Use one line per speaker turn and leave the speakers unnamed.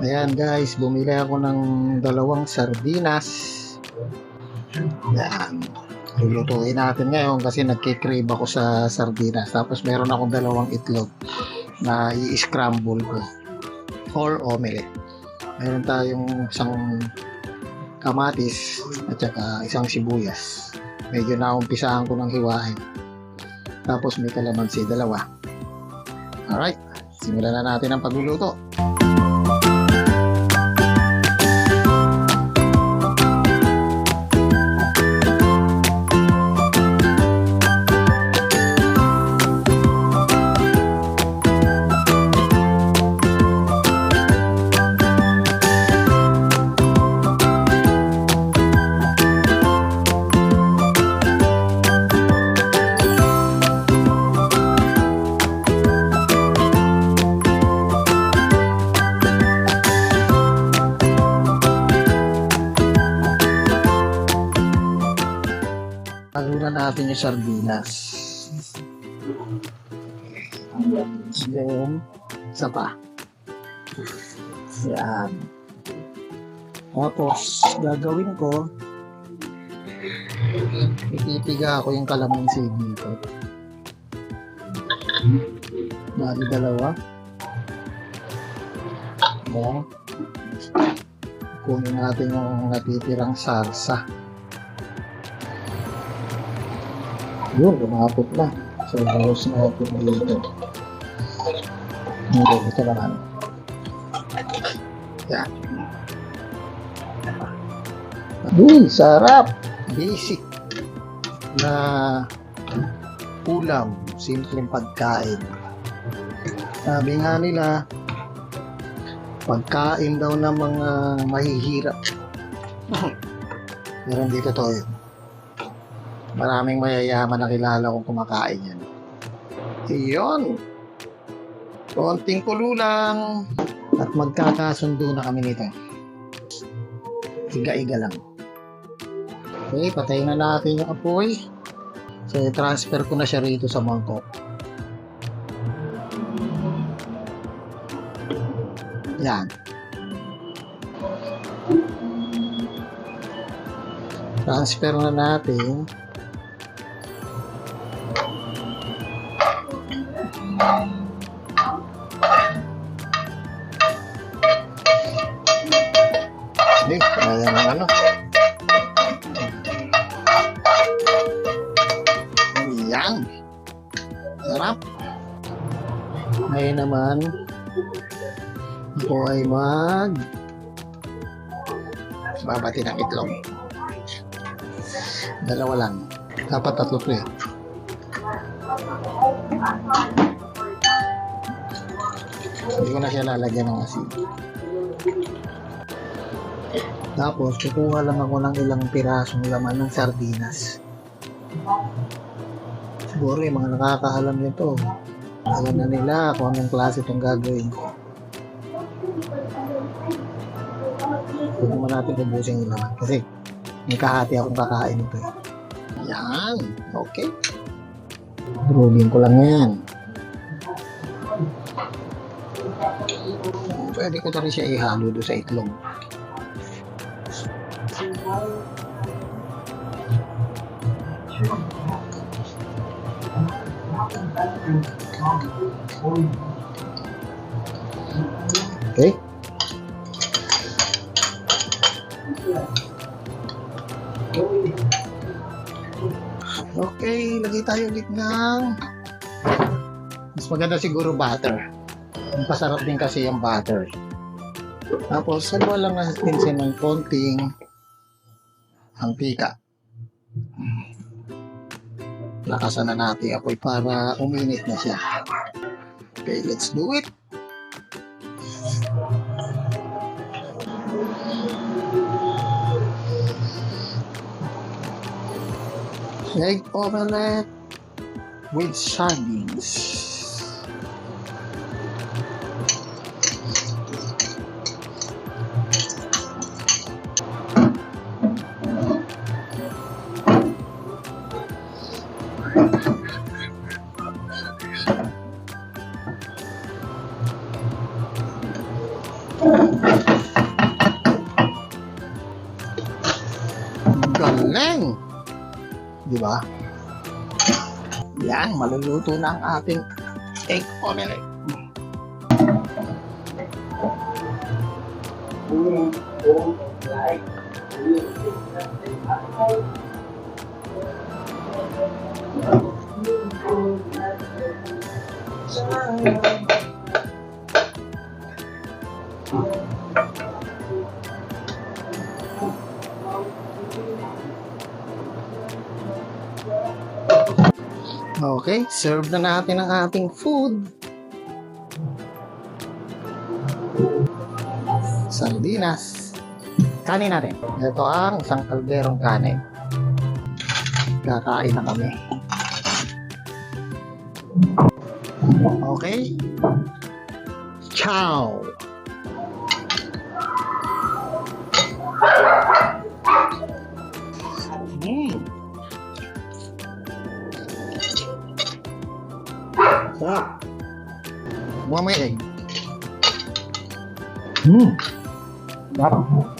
Ayan guys, bumili ako ng dalawang sardinas. Ayan. Lulutuin natin ngayon kasi nagkikrave ako sa sardinas. Tapos meron akong dalawang itlog na i-scramble ko or omelette. Meron tayong isang kamatis at saka isang sibuyas. Medyo naumpisahan ko ng hiwain. Tapos may kalamansi, dalawa. Alright, simulan na natin ang pagluluto. Halunan natin yung sardinas. Then, isa pa. Yan. Tapos, gagawin ko, itipiga ko yung kalamansi dito. Bali, dalawa. Yan. Kunin natin yung natitirang salsa. Yun, lumapot na. So, bawas natin dito. Ito naman. Yan. Uy, sarap! Basic na ulam. Simpleng pagkain. Sabi nga nila, pagkain daw ng mga mahihirap. Pero hindi totoo yun. Maraming mayayaman na kilala kong kumakain yan. Iyon. Konting kulo lang. At magkakasundo na kami nito. Iga-iga lang. Okay, patayin na natin yung apoy. So, i-transfer ko na siya rito sa mangkok. Yan. Transfer na natin. Hindi, kaya ng ano. Yan. Sarap. Ngayon naman, ako ay babati ng itlog. Dalawa lang. Dapat tatlo to eh. Hindi ko na siya lalagyan ng asin. Tapos, kukuha lang ako ng ilang pirasong laman ng sardinas. Siguro yung mga nakakaalam nito, alam na nila kung anong klase itong gagawin ko. Huwag naman natin ubusin yung laman kasi may kahati akong kakain ito eh. Yan, okay. Rolling ko lang yan. Pwede ko na rin siya ihalo doon sa itlog. Okay. Okay, lagay tayo ulit ng mas maganda siguro butter. Pasarap din kasi yung butter. Tapos, saluwa lang natin siya ng konting mantika. Lakasan na natin apoy para uminit na siya. Okay, let's do it. Egg omelette with sardines. Galing! Di ba? Yan, maluluto na ang ating egg omelette. Okay, serve na natin ang ating food. Sardinas. Kanin natin. Ito ang isang kalderong kanin. Kakain na kami. Okay. Ciao! Sarap. Buwan mo yung egg. Sarap.